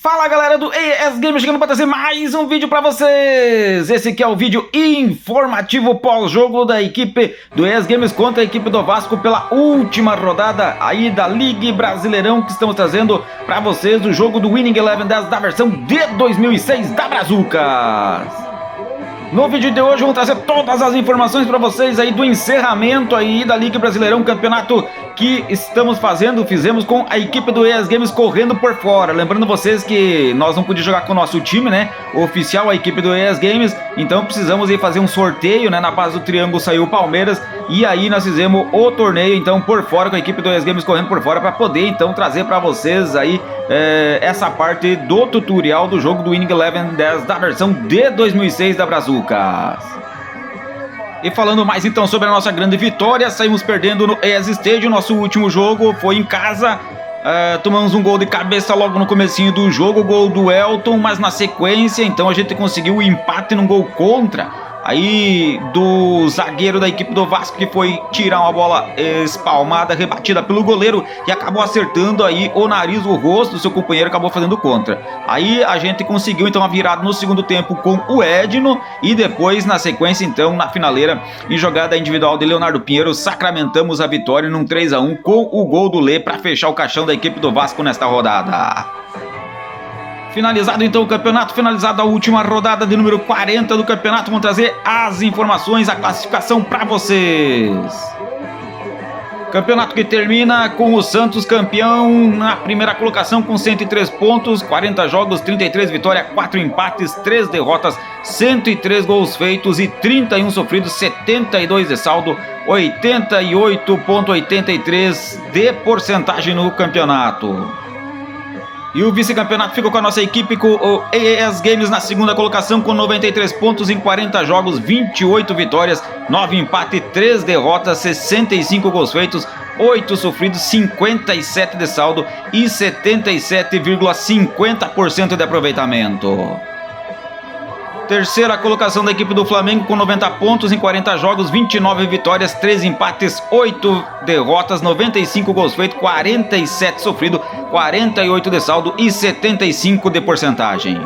Fala galera do ES Games, chegando para trazer mais um vídeo para vocês. Esse aqui é o vídeo informativo pós-jogo da equipe do ES Games contra a equipe do Vasco pela última rodada aí da Liga Brasileirão, que estamos trazendo para vocês o jogo do Winning Eleven 10 da versão de 2006 da Brazucas. No vídeo de hoje vamos trazer todas as informações para vocês aí do encerramento aí da Liga Brasileirão, campeonato que fizemos com a equipe do ES Games correndo por fora. Lembrando vocês que nós não podíamos jogar com o nosso time, né, o oficial, a equipe do ES Games, então precisamos aí fazer um sorteio, né, na base do triângulo saiu o Palmeiras, e aí nós fizemos o torneio, então, por fora, com a equipe do ES Games correndo por fora, para poder, então, trazer para vocês aí essa parte do tutorial do jogo do Winning Eleven 10 da versão de 2006 da Brazucas. E falando mais então sobre a nossa grande vitória, saímos perdendo no ES Stadium. Nosso último jogo foi em casa, tomamos um gol de cabeça logo no comecinho do jogo, gol do Elton, mas na sequência então a gente conseguiu o empate num gol contra aí do zagueiro da equipe do Vasco, que foi tirar uma bola espalmada, rebatida pelo goleiro, e acabou acertando aí o nariz, o rosto do seu companheiro, acabou fazendo contra. Aí a gente conseguiu então a virada no segundo tempo com o Edno, e depois na sequência então na finaleira, em jogada individual de Leonardo Pinheiro, sacramentamos a vitória num 3-1 com o gol do Lê para fechar o caixão da equipe do Vasco nesta rodada. Finalizado então o campeonato, finalizada a última rodada de número 40 do campeonato, vamos trazer as informações, a classificação para vocês. Campeonato que termina com o Santos campeão na primeira colocação com 103 pontos, 40 jogos, 33 vitórias, 4 empates, 3 derrotas, 103 gols feitos e 31 sofridos, 72 de saldo, 88,83 de porcentagem no campeonato. E o vice-campeonato ficou com a nossa equipe, com o ES Games na segunda colocação com 93 pontos em 40 jogos, 28 vitórias, 9 empates, 3 derrotas, 65 gols feitos, 8 sofridos, 57 de saldo e 77,50% de aproveitamento. Terceira colocação da equipe do Flamengo com 90 pontos em 40 jogos, 29 vitórias, 3 empates, 8 derrotas, 95 gols feitos, 47 sofrido, 48 de saldo e 75 de porcentagem.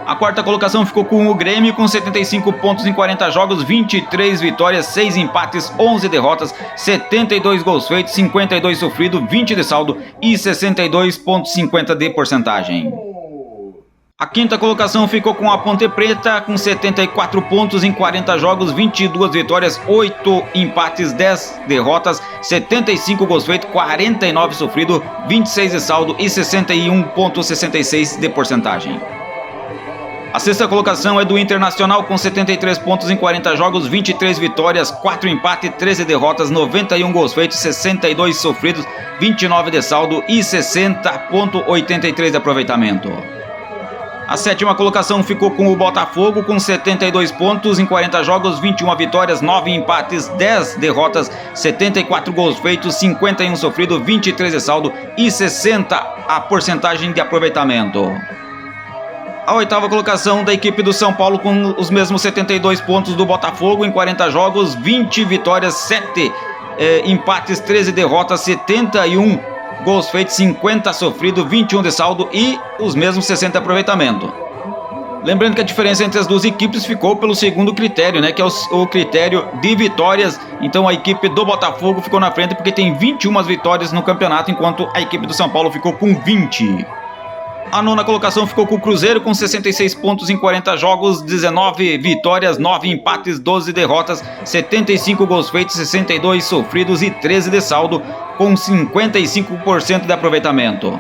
A quarta colocação ficou com o Grêmio com 75 pontos em 40 jogos, 23 vitórias, 6 empates, 11 derrotas, 72 gols feitos, 52 sofrido, 20 de saldo e 62,50 de porcentagem. A quinta colocação ficou com a Ponte Preta com 74 pontos em 40 jogos, 22 vitórias, 8 empates, 10 derrotas, 75 gols feitos, 49 sofrido, 26 de saldo e 61,66 de porcentagem. A sexta colocação é do Internacional com 73 pontos em 40 jogos, 23 vitórias, 4 empates, 13 derrotas, 91 gols feitos, 62 sofridos, 29 de saldo e 60,83 de aproveitamento. A sétima colocação ficou com o Botafogo com 72 pontos em 40 jogos, 21 vitórias, 9 empates, 10 derrotas, 74 gols feitos, 51 sofridos, 23 de saldo e 60 a porcentagem de aproveitamento. A oitava colocação da equipe do São Paulo com os mesmos 72 pontos do Botafogo em 40 jogos, 20 vitórias, 7 empates, 13 derrotas, 71 gols feitos, 50 sofrido, 21 de saldo e os mesmos 60 de aproveitamento. Lembrando que a diferença entre as duas equipes ficou pelo segundo critério, né, que é o critério de vitórias. Então a equipe do Botafogo ficou na frente porque tem 21 vitórias no campeonato, enquanto a equipe do São Paulo ficou com 20. A nona colocação ficou com o Cruzeiro com 66 pontos em 40 jogos, 19 vitórias, 9 empates, 12 derrotas, 75 gols feitos, 62 sofridos e 13 de saldo, com 55% de aproveitamento.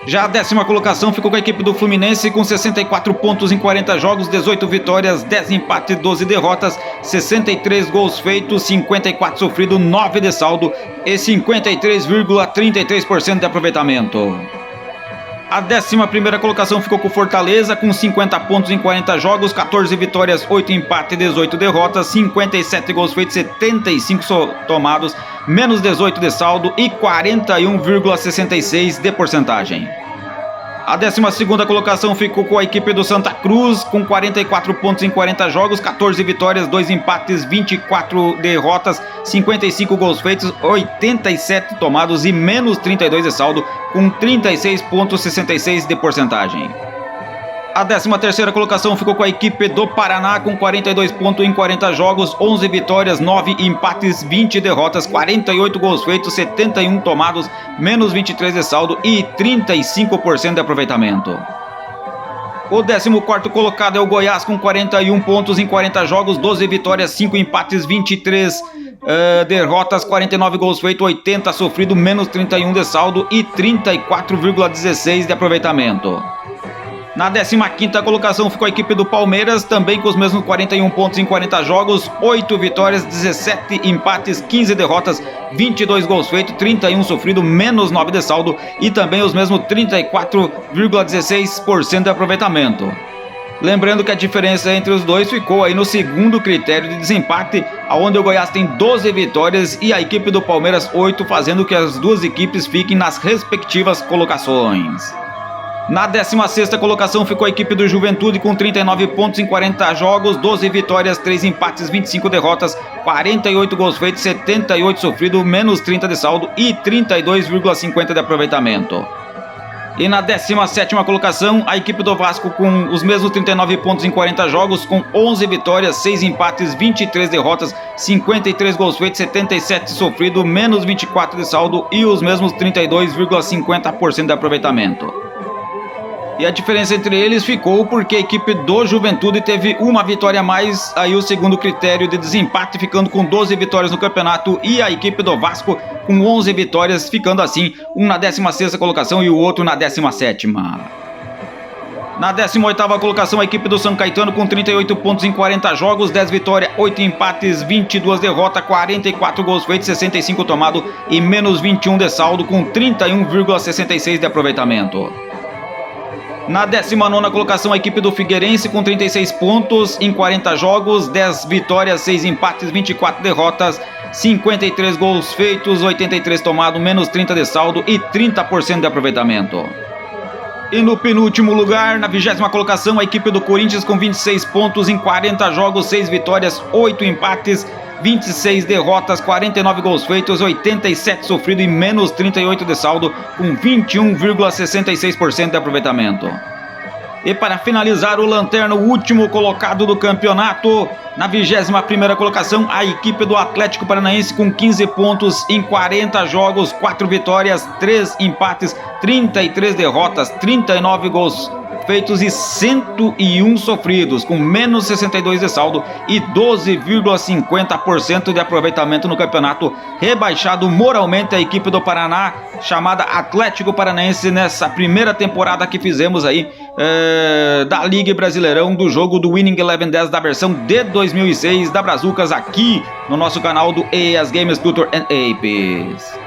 Já a décima colocação ficou com a equipe do Fluminense com 64 pontos em 40 jogos, 18 vitórias, 10 empates, 12 derrotas, 63 gols feitos, 54 sofridos, 9 de saldo e 53,33% de aproveitamento. A 11ª colocação ficou com o Fortaleza com 50 pontos em 40 jogos, 14 vitórias, 8 empates, 18 derrotas, 57 gols feitos, 75 tomados, menos 18 de saldo e 41,66 de porcentagem. A 12ª colocação ficou com a equipe do Santa Cruz com 44 pontos em 40 jogos, 14 vitórias, 2 empates, 24 derrotas, 55 gols feitos, 87 tomados e menos 32 de saldo, com 36,66% de porcentagem. A 13ª colocação ficou com a equipe do Paraná com 42 pontos em 40 jogos, 11 vitórias, 9 empates, 20 derrotas, 48 gols feitos, 71 tomados, menos 23 de saldo e 35% de aproveitamento. O 14º colocado é o Goiás com 41 pontos em 40 jogos, 12 vitórias, 5 empates, 23 derrotas, 49 gols feitos, 80 sofrido, menos 31 de saldo e 34,16% de aproveitamento. Na 15ª colocação ficou a equipe do Palmeiras, também com os mesmos 41 pontos em 40 jogos, 8 vitórias, 17 empates, 15 derrotas, 22 gols feitos, 31 sofrido, menos 9 de saldo e também os mesmos 34,16% de aproveitamento. Lembrando que a diferença entre os dois ficou aí no segundo critério de desempate, onde o Goiás tem 12 vitórias e a equipe do Palmeiras 8, fazendo que as duas equipes fiquem nas respectivas colocações. Na 16ª colocação ficou a equipe do Juventude com 39 pontos em 40 jogos, 12 vitórias, 3 empates, 25 derrotas, 48 gols feitos, 78 sofrido, menos 30 de saldo e 32,50% de aproveitamento. E na 17ª colocação, a equipe do Vasco com os mesmos 39 pontos em 40 jogos, com 11 vitórias, 6 empates, 23 derrotas, 53 gols feitos, 77 sofrido, menos 24 de saldo e os mesmos 32,50% de aproveitamento. E a diferença entre eles ficou porque a equipe do Juventude teve uma vitória a mais, aí o segundo critério de desempate, ficando com 12 vitórias no campeonato, e a equipe do Vasco com 11 vitórias, ficando assim, um na 16ª colocação e o outro na 17ª. Na 18ª colocação, a equipe do São Caetano com 38 pontos em 40 jogos, 10 vitórias, 8 empates, 22 derrotas, 44 gols feitos, 65 tomados e menos 21 de saldo, com 31,66% de aproveitamento. Na 19ª colocação, a equipe do Figueirense com 36 pontos em 40 jogos, 10 vitórias, 6 empates, 24 derrotas, 53 gols feitos, 83 tomados, menos 30 de saldo e 30% de aproveitamento. E no penúltimo lugar, na 20ª colocação, a equipe do Corinthians com 26 pontos em 40 jogos, 6 vitórias, 8 empates, 26 derrotas, 49 gols feitos, 87 sofrido e menos 38 de saldo, com 21,66% de aproveitamento. E para finalizar, o lanterna, o último colocado do campeonato, na 21ª colocação, a equipe do Atlético Paranaense com 15 pontos em 40 jogos, 4 vitórias, 3 empates, 33 derrotas, 39 gols feitos e 101 sofridos, com menos 62 de saldo e 12,50% de aproveitamento no campeonato, rebaixado moralmente a equipe do Paraná, chamada Atlético Paranaense, nessa primeira temporada que fizemos aí da Liga Brasileirão, do jogo do Winning Eleven 10 da versão de 2006 da Brazucas, aqui no nosso canal do ES Games Tutor and Apes.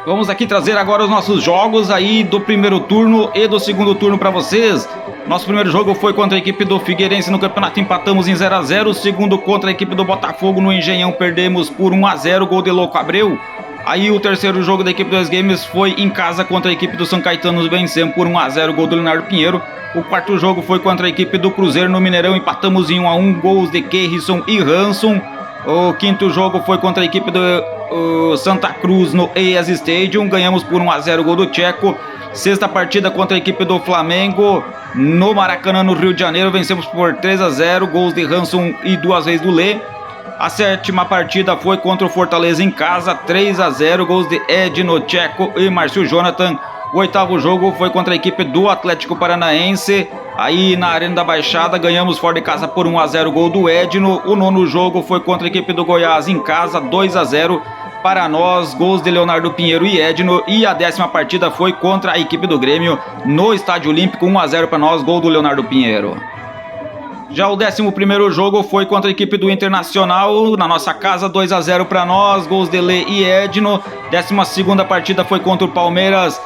Vamos aqui trazer agora os nossos jogos aí do primeiro turno e do segundo turno para vocês. Nosso primeiro jogo foi contra a equipe do Figueirense no campeonato, empatamos em 0-0. O segundo contra a equipe do Botafogo no Engenhão, perdemos por 1-0, gol de Louco Abreu. Aí o terceiro jogo da equipe do ES Games foi em casa contra a equipe do São Caetano, vencemos por 1-0, gol do Leonardo Pinheiro. O quarto jogo foi contra a equipe do Cruzeiro no Mineirão, empatamos em 1-1, gols de Kerrison e Hanson. O quinto jogo foi contra a equipe do Santa Cruz no ES Stadium, ganhamos por 1-0, gol do Tcheco. Sexta partida contra a equipe do Flamengo no Maracanã, no Rio de Janeiro, vencemos por 3-0, gols de Hanson e 2 vezes do Lê. A sétima partida foi contra o Fortaleza em casa, 3-0, gols de Edno, Tcheco e Márcio Jonathan. O oitavo jogo foi contra a equipe do Atlético Paranaense, aí na Arena da Baixada, ganhamos fora de casa por 1-0, gol do Edno. O nono jogo foi contra a equipe do Goiás em casa, 2-0 para nós, gols de Leonardo Pinheiro e Edno. E a 10ª partida foi contra a equipe do Grêmio no Estádio Olímpico, 1-0 para nós, gol do Leonardo Pinheiro. Já o 11º jogo foi contra a equipe do Internacional, na nossa casa, 2-0 para nós, gols de Lê e Edno. 12ª partida foi contra o Palmeiras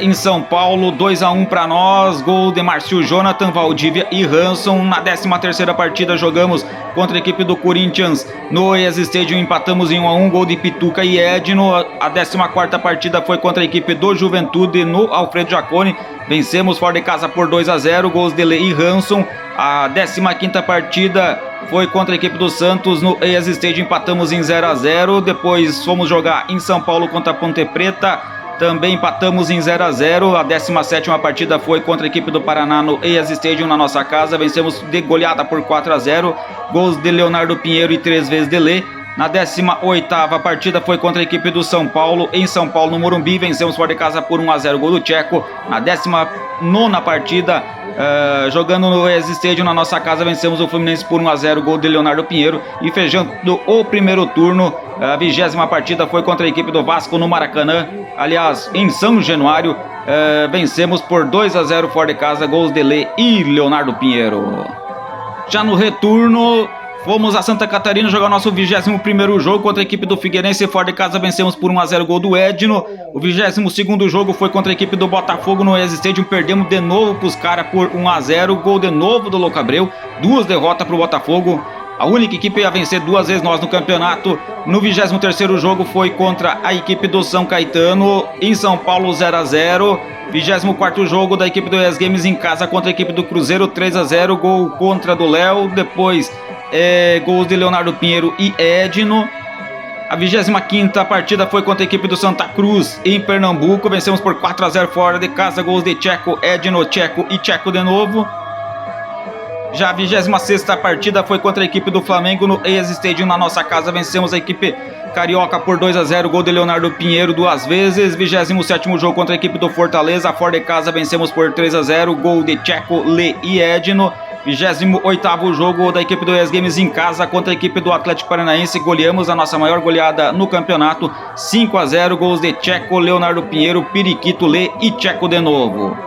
em São Paulo, 2-1 para nós, gol de Márcio Jonathan, Valdívia e Hanson. Na 13ª partida jogamos contra a equipe do Corinthians no ES Stadium, empatamos em 1-1, gol de Pituca e Edno. A 14ª partida foi contra a equipe do Juventude no Alfredo Jaconi, vencemos fora de casa por 2-0, gols de Lê e Hanson. A 15ª partida foi contra a equipe do Santos no ES Stadium, empatamos em 0-0. Depois fomos jogar em São Paulo contra a Ponte Preta, Também empatamos em 0 a 0. A 17ª partida foi contra a equipe do Paraná no EAS Stadium na nossa casa. Vencemos de goleada por 4 a 0. Gols de Leonardo Pinheiro e 3 vezes de Lê. Na 18ª partida foi contra a equipe do São Paulo, em São Paulo, no Morumbi. Vencemos fora de casa por 1 a 0, gol do Tcheco. Na 19ª partida, jogando no EAS Stadium na nossa casa, vencemos o Fluminense por 1 a 0, gol de Leonardo Pinheiro. E fechando o primeiro turno, a 20ª partida foi contra a equipe do Vasco no Maracanã, aliás, em São Januário. Vencemos por 2 a 0 fora de casa, gols de Lê e Leonardo Pinheiro. Já no retorno, fomos a Santa Catarina jogar o nosso 21º jogo contra a equipe do Figueirense. Fora de casa vencemos por 1 a 0, gol do Edno. O 22º jogo foi contra a equipe do Botafogo no EAS Stadium. Perdemos de novo para os caras por 1 a 0, gol de novo do Louco Abreu. 2 derrotas para o Botafogo. A única equipe a vencer 2 vezes nós no campeonato. No 23º jogo foi contra a equipe do São Caetano em São Paulo, 0 a 0. 24º jogo da equipe do EAS Games em casa contra a equipe do Cruzeiro, 3 a 0, gol contra do Léo. Depois gols de Leonardo Pinheiro e Edno. A 25ª partida foi contra a equipe do Santa Cruz em Pernambuco. Vencemos por 4 a 0 fora de casa, gols de Tcheco, Edno, Tcheco e Tcheco de novo. Já a 26ª partida foi contra a equipe do Flamengo no EAS Stadium na nossa casa. Vencemos a equipe carioca por 2 a 0, gol de Leonardo Pinheiro 2 vezes. 27º jogo contra a equipe do Fortaleza, fora de casa vencemos por 3 a 0, gol de Tcheco, Lê e Edno. 28º jogo da equipe do EAS Games em casa contra a equipe do Atlético Paranaense. Goleamos a nossa maior goleada no campeonato, 5 a 0, gols de Tcheco, Leonardo Pinheiro, Periquito, Lê e Tcheco de novo.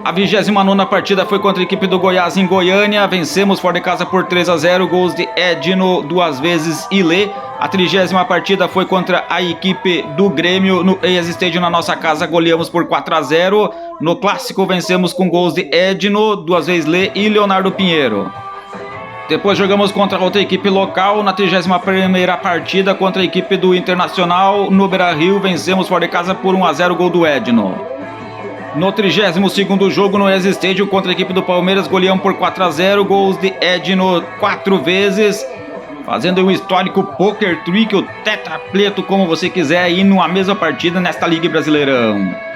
A 29ª partida foi contra a equipe do Goiás em Goiânia. Vencemos fora de casa por 3 a 0, gols de Edno 2 vezes e Lê. A 30ª partida foi contra a equipe do Grêmio no EAS Stadium na nossa casa. Goleamos por 4 a 0. No clássico vencemos com gols de Edno 2 vezes Lê e Leonardo Pinheiro. Depois jogamos contra outra equipe local na 31ª partida contra a equipe do Internacional no Beira-Rio. Vencemos fora de casa por 1 a 0, gol do Edno. No 32º jogo no EAS Stadium contra a equipe do Palmeiras, goleamos por 4 a 0, gols de Edno 4 vezes, fazendo um histórico poker trick, o tetrapleto, como você quiser, aí numa mesma partida nesta Liga Brasileirão.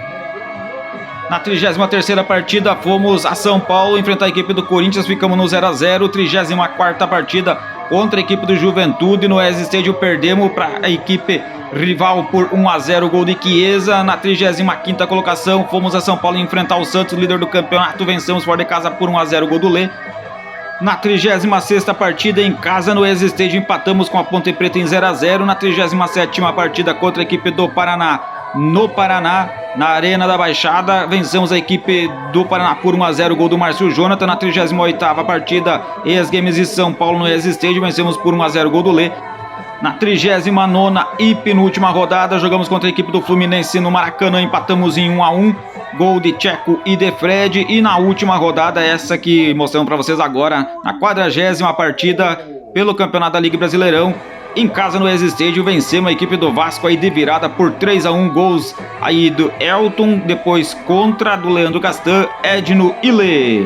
Na 33ª partida fomos a São Paulo enfrentar a equipe do Corinthians, ficamos no 0 a 0. 34ª partida contra a equipe do Juventude no EAS Stadium, perdemos para a equipe rival por 1 a 0, gol de Chiesa. Na 35ª colocação fomos a São Paulo enfrentar o Santos, líder do campeonato, vencemos fora de casa por 1 a 0, gol do Lê. Na 36ª partida em casa no EAS Stadium empatamos com a Ponte Preta em 0 a 0. Na 37ª partida contra a equipe do Paraná no Paraná, na Arena da Baixada, vencemos a equipe do Paraná por 1 a 0, gol do Márcio Jonathan. Na 38ª partida EAS Games e São Paulo no EAS Stadium, vencemos por 1 a 0, gol do Lê. Na 39ª e penúltima rodada, jogamos contra a equipe do Fluminense no Maracanã, empatamos em 1 a 1, gol de Tcheco e de Fred. E na última rodada, essa que mostramos para vocês agora, na 40ª partida pelo Campeonato da Liga Brasileirão, em casa no EAS Stadium, vencemos a equipe do Vasco aí de virada por 3 a 1, gols aí do Elton, depois contra do Leandro Castan, Edno e Lê.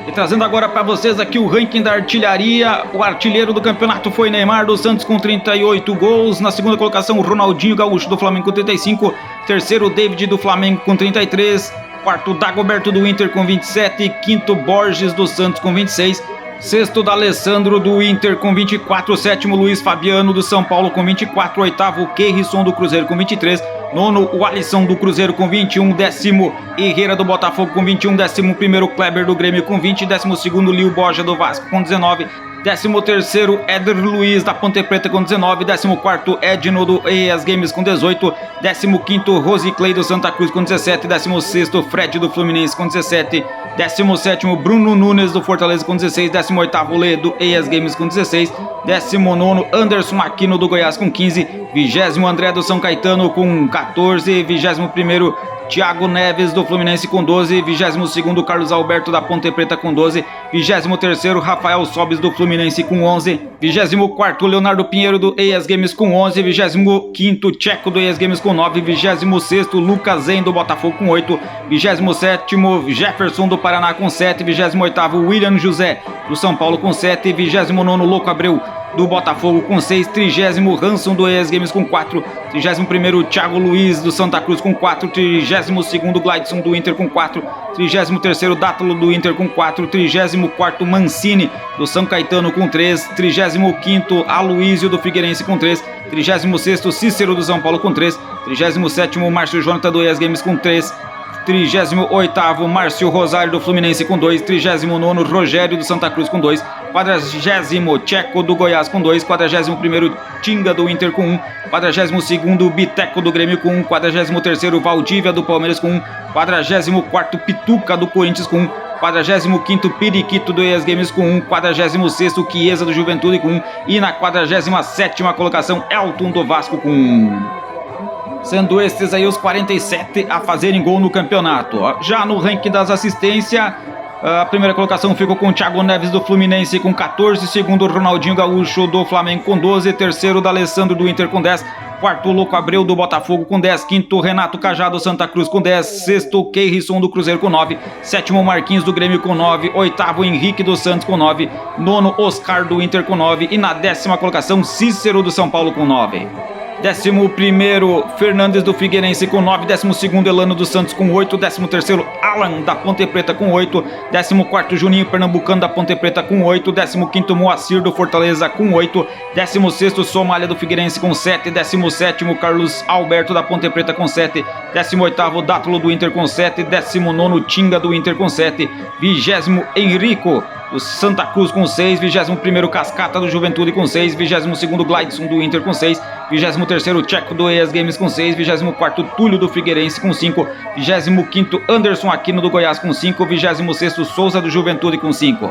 E trazendo agora para vocês aqui o ranking da artilharia. O artilheiro do campeonato foi Neymar dos Santos com 38 gols. Na segunda colocação, o Ronaldinho Gaúcho do Flamengo com 35. Terceiro, David do Flamengo com 33. Quarto, Dagoberto do Inter com 27. Quinto, Borges dos Santos com 26. Sexto, D'Alessandro do Inter com 24. Sétimo, Luiz Fabiano do São Paulo com 24. Oitavo, Keirson do Cruzeiro com 23. Nono, o Alisson do Cruzeiro com 21. Décimo, Herrera do Botafogo com 21. 11º, Kleber do Grêmio com 20. 12º, Lio Borja do Vasco com 19. 13º, Éder Luiz da Ponte Preta com 19. 14º, Edno do EAS Games com 18. 15º, Rosiclei do Santa Cruz com 17. 16º, Fred do Fluminense com 17. 17º, Bruno Nunes do Fortaleza com 16. 18º, Lê do EAS Games com 16. 19º, Anderson Aquino do Goiás com 15. 20º, André do São Caetano com 14. 21º, Thiago Neves do Fluminense com 12. 22º, Carlos Alberto da Ponte Preta com 12. 23º, Rafael Sobis do Fluminense com 11. 24º, Leonardo Pinheiro do EAS Games com 11. 25º, Tcheco do EAS Games com 9. 26º, Lucas Zen do Botafogo com 8. 27º, Jefferson do Paraná com 7. 28º, William José do São Paulo com 7. 29º, Louco Abreu do Botafogo com 6, 30º Hanson do ES Games com 4, 31º Thiago Luiz do Santa Cruz com 4, 32º Gladson do Inter com 4, 33º Dátulo do Inter com 4, 34º Mancini do São Caetano com 3, 35º Aloísio do Figueirense com 3, 36º Cícero do São Paulo com 3, 37º Márcio Jonathan do ES Games com 3, 38º Márcio Rosário do Fluminense com 2, 39º Rogério do Santa Cruz com 2, 40º Tcheco do Goiás com 2, 41º Tinga do Inter com 1, 42º Biteco do Grêmio com 1, 43º Valdívia do Palmeiras com 1, 44º Pituca do Corinthians com 1, 45º Periquito do ES Games com 1, 46º Chiesa do Juventude com 1 e na 47ª colocação Elton do Vasco com 1. Sendo estes aí os 47 a fazerem gol no campeonato. Já no ranking das assistências, a primeira colocação ficou com o Thiago Neves do Fluminense com 14, segundo Ronaldinho Gaúcho do Flamengo com 12, terceiro D'Alessandro do Inter com 10, quarto Louco Abreu do Botafogo com 10, quinto Renato Cajado do Santa Cruz com 10, sexto Keirson do Cruzeiro com 9, sétimo Marquinhos do Grêmio com 9, oitavo Henrique dos Santos com 9, nono Oscar do Inter com 9 e na 10ª colocação Cícero do São Paulo com 9. 11º Fernandes do Figueirense com 9, 12º Elano dos Santos com 8, 13º Alan da Ponte Preta com 8, 14º Juninho Pernambucano da Ponte Preta com 8, 15º Moacir do Fortaleza com 8, 16º Somália do Figueirense com 7, 17º Carlos Alberto da Ponte Preta com 7, 18º Dátulo do Inter com 7, 19º Tinga do Inter com 7, 20º Henrico do Santa Cruz com 6, 21º Cascata do Juventude com 6, 22º Gladson do Inter com 6, 23º Tcheco do ES Games com 6, 24º Túlio do Figueirense com 5, 25º Anderson Aquino do Goiás com 5, 26º Souza do Juventude com 5,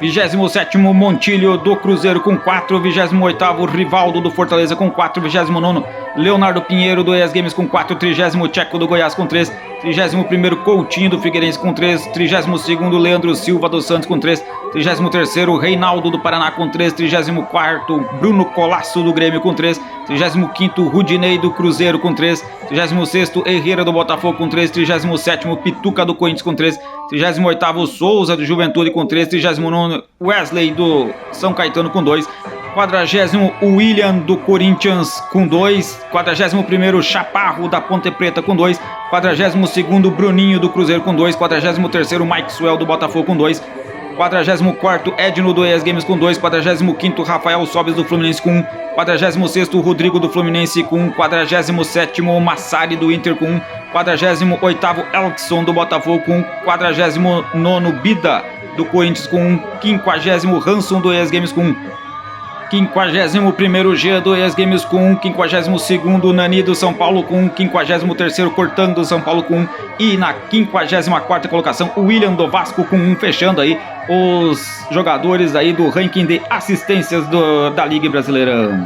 27º Montilho do Cruzeiro com 4, 28º Rivaldo do Fortaleza com 4, 29º Leonardo Pinheiro do ES Games com 4, 30º Tcheco do Goiás com 3, 31º Coutinho do Figueirense com 3, 32º Leandro Silva dos Santos com 3, 33º Reinaldo do Paraná com 3, 34º Bruno Colasso do Grêmio com 3, 35º Rudinei do Cruzeiro com 3, 36º Herrera do Botafogo com 3, 37º Pituca do Corinthians com 3, 38º Souza do Juventude com 3, 39º Wesley do São Caetano com 2, 40º William do Corinthians com 2, 41º Chaparro da Ponte Preta com 2, 42º Bruninho do Cruzeiro com 2, 43º Maxwell do Botafogo com 2, 44º Edno do ES Games com 2, 45º Rafael Sobes do Fluminense com 1, 46º Rodrigo do Fluminense com 1, 47º Massari do Inter com 1, 48º Elkson do Botafogo com 1, 49º Bida do Corinthians com 1, 50º Hanson do ES Games com 1, 51º G do ES Games com 1, 52º Nani do São Paulo com 1, 53º Cortando do São Paulo com 1 e na 54ª colocação o William do Vasco com 1, fechando aí os jogadores aí do ranking de assistências da Liga Brasileirão.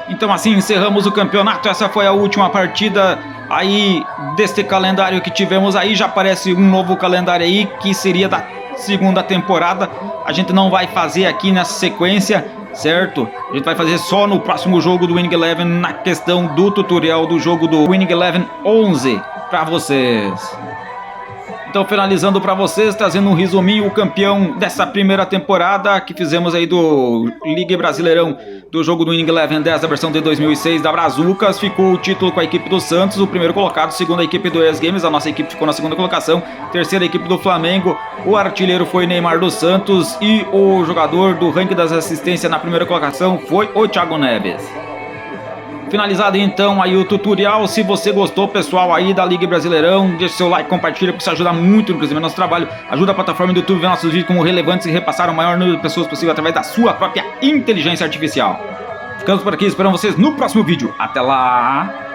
Então assim encerramos o campeonato, essa foi a última partida aí deste calendário que tivemos aí, já aparece um novo calendário aí que seria da segunda temporada, a gente não vai fazer aqui nessa sequência, certo? A gente vai fazer só no próximo jogo do Winning Eleven, na questão do tutorial do jogo do Winning Eleven 11 para vocês. Então finalizando para vocês, trazendo um resuminho, o campeão dessa primeira temporada que fizemos aí do Liga Brasileirão do jogo do Winning Eleven 10 da versão de 2006 da Brazucas, ficou o título com a equipe do Santos, o primeiro colocado, segunda equipe do ES Games, a nossa equipe ficou na segunda colocação, terceira equipe do Flamengo, o artilheiro foi Neymar dos Santos e o jogador do ranking das assistências na primeira colocação foi o Thiago Neves. Finalizado então aí o tutorial, se você gostou pessoal aí da Liga Brasileirão, deixa seu like, compartilha, porque isso ajuda muito inclusive no nosso trabalho, ajuda a plataforma do YouTube a ver nossos vídeos como relevantes e repassar o maior número de pessoas possível através da sua própria inteligência artificial. Ficamos por aqui, esperamos vocês no próximo vídeo, até lá!